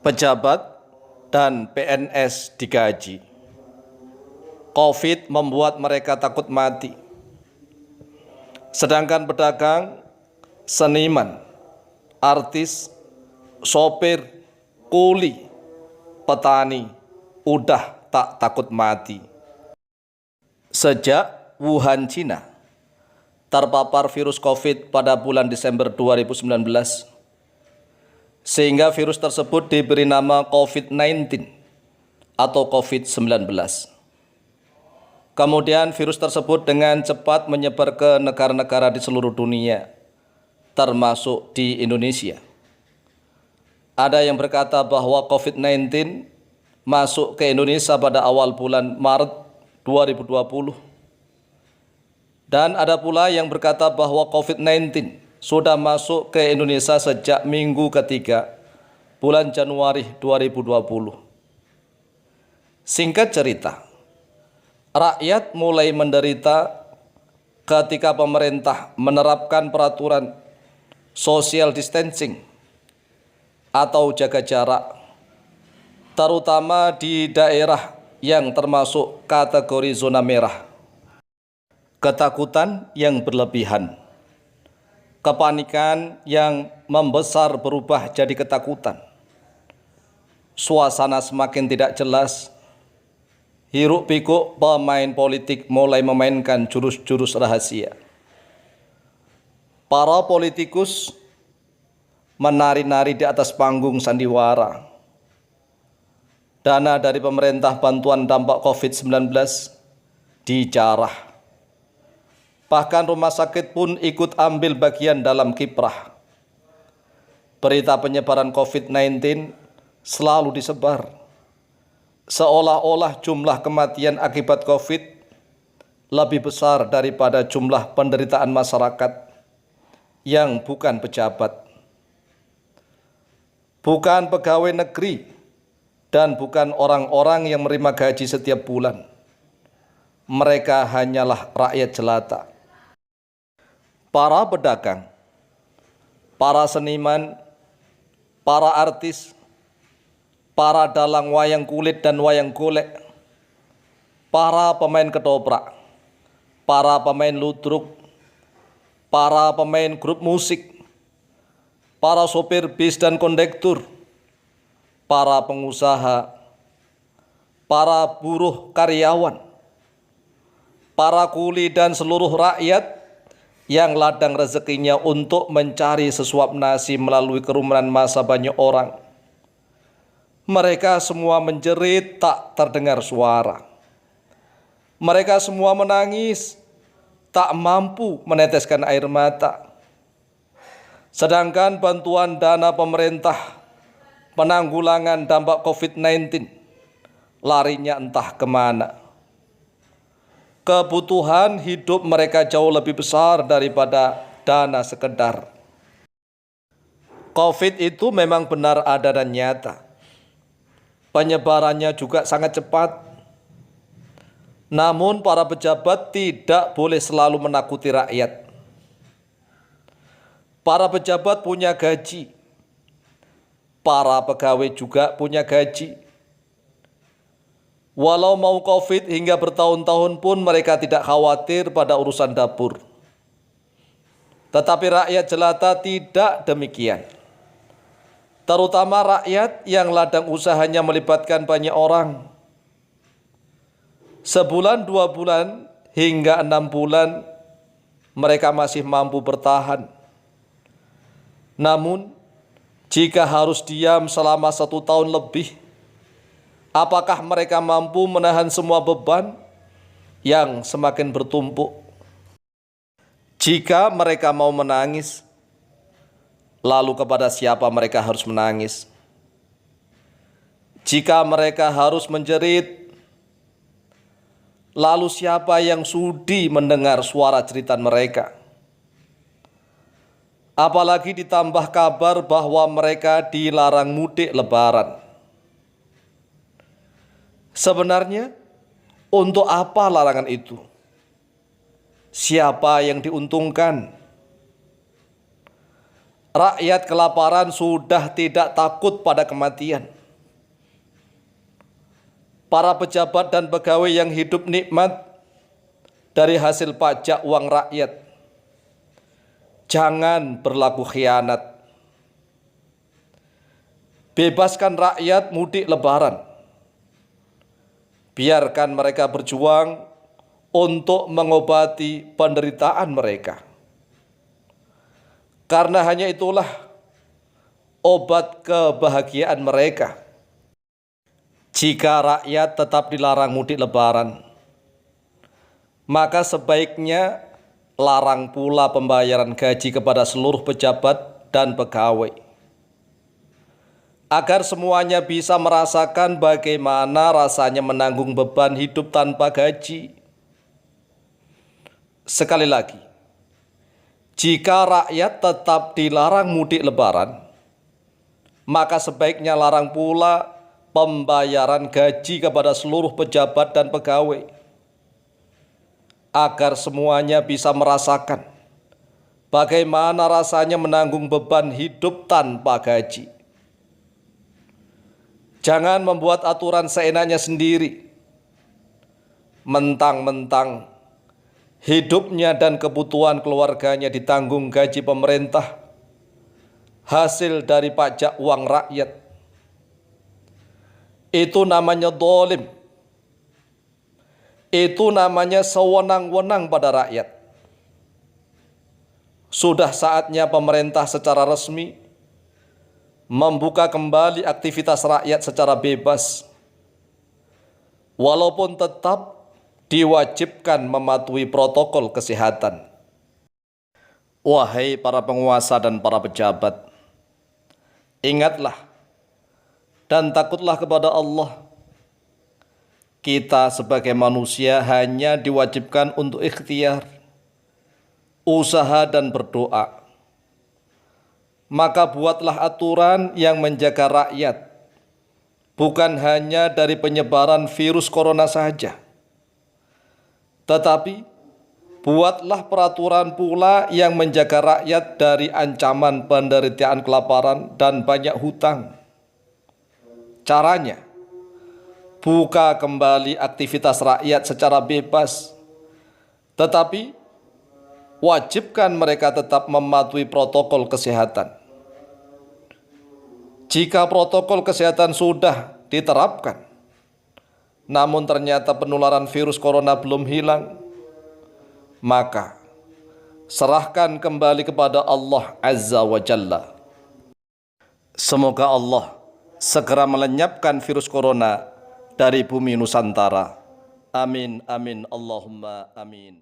Pejabat dan PNS digaji. COVID membuat mereka takut mati. Sedangkan pedagang, seniman, artis, sopir, kuli, petani udah tak takut mati. Sejak Wuhan, Cina, terpapar virus COVID pada bulan Desember 2019, sehingga virus tersebut diberi nama COVID-19 atau COVID-19. Kemudian virus tersebut dengan cepat menyebar ke negara-negara di seluruh dunia, termasuk di Indonesia. Ada yang berkata bahwa COVID-19 masuk ke Indonesia pada awal bulan Maret 2020. Dan ada pula yang berkata bahwa COVID-19 sudah masuk ke Indonesia sejak minggu ketiga bulan Januari 2020. Singkat cerita, rakyat mulai menderita ketika pemerintah menerapkan peraturan social distancing atau jaga jarak, terutama di daerah yang termasuk kategori zona merah. Ketakutan yang berlebihan, kepanikan yang membesar berubah jadi ketakutan. Suasana semakin tidak jelas. Hiruk-pikuk pemain politik mulai memainkan jurus-jurus rahasia. Para politikus menari-nari di atas panggung sandiwara. Dana dari pemerintah bantuan dampak COVID-19 dijarah. Bahkan rumah sakit pun ikut ambil bagian dalam kiprah. Berita penyebaran COVID-19 selalu disebar, seolah-olah jumlah kematian akibat COVID lebih besar daripada jumlah penderitaan masyarakat yang bukan pejabat, bukan pegawai negeri, dan bukan orang-orang yang menerima gaji setiap bulan. Mereka hanyalah rakyat jelata. Para pedagang, para seniman, para artis, para dalang wayang kulit dan wayang golek, para pemain ketoprak, para pemain ludruk, para pemain grup musik, para sopir bis dan kondektur, para pengusaha, para buruh karyawan, para kuli dan seluruh rakyat yang ladang rezekinya untuk mencari sesuap nasi melalui kerumunan massa banyak orang. Mereka semua menjerit tak terdengar suara. Mereka semua menangis, tak mampu meneteskan air mata. Sedangkan bantuan dana pemerintah penanggulangan dampak COVID-19 larinya entah kemana. Kebutuhan hidup mereka jauh lebih besar daripada dana sekedar. COVID itu memang benar ada dan nyata. Penyebarannya juga sangat cepat. Namun para pejabat tidak boleh selalu menakuti rakyat. Para pejabat punya gaji. Para pegawai juga punya gaji. Walau mau COVID hingga bertahun-tahun pun mereka tidak khawatir pada urusan dapur. Tetapi rakyat jelata tidak demikian. Terutama rakyat yang ladang usahanya melibatkan banyak orang. Sebulan, 2 bulan, hingga 6 bulan mereka masih mampu bertahan. Namun, jika harus diam selama 1 tahun lebih, apakah mereka mampu menahan semua beban yang semakin bertumpuk? Jika mereka mau menangis, lalu kepada siapa mereka harus menangis? Jika mereka harus menjerit, lalu siapa yang sudi mendengar suara jeritan mereka? Apalagi ditambah kabar bahwa mereka dilarang mudik lebaran. Sebenarnya, untuk apa larangan itu? Siapa yang diuntungkan? rakyat kelaparan sudah tidak takut pada kematian. Para pejabat dan pegawai yang hidup nikmat dari hasil pajak uang rakyat, jangan berlaku khianat. Bebaskan rakyat mudik lebaran. Biarkan mereka berjuang untuk mengobati penderitaan mereka. Karena hanya itulah obat kebahagiaan mereka. Jika rakyat tetap dilarang mudik lebaran, maka sebaiknya larang pula pembayaran gaji kepada seluruh pejabat dan pegawai, agar semuanya bisa merasakan bagaimana rasanya menanggung beban hidup tanpa gaji. Sekali lagi, jika rakyat tetap dilarang mudik lebaran, maka sebaiknya larang pula pembayaran gaji kepada seluruh pejabat dan pegawai, agar semuanya bisa merasakan bagaimana rasanya menanggung beban hidup tanpa gaji. Jangan membuat aturan seenaknya sendiri, mentang-mentang hidupnya dan kebutuhan keluarganya ditanggung gaji pemerintah, hasil dari pajak uang rakyat. Itu namanya zalim. Itu namanya sewenang-wenang pada rakyat. Sudah saatnya pemerintah secara resmi membuka kembali aktivitas rakyat secara bebas, walaupun tetap diwajibkan mematuhi protokol kesehatan. Wahai para penguasa dan para pejabat, ingatlah dan takutlah kepada Allah. Kita sebagai manusia hanya diwajibkan untuk ikhtiar, usaha dan berdoa. Maka buatlah aturan yang menjaga rakyat, bukan hanya dari penyebaran virus corona saja, tetapi buatlah peraturan pula yang menjaga rakyat dari ancaman penderitaan kelaparan dan banyak hutang. Caranya, buka kembali aktivitas rakyat secara bebas, tetapi wajibkan mereka tetap mematuhi protokol kesehatan. Jika protokol kesehatan sudah diterapkan, namun ternyata penularan virus corona belum hilang, maka serahkan kembali kepada Allah Azza wa Jalla. Semoga Allah segera melenyapkan virus corona dari bumi Nusantara. Amin, amin, Allahumma amin.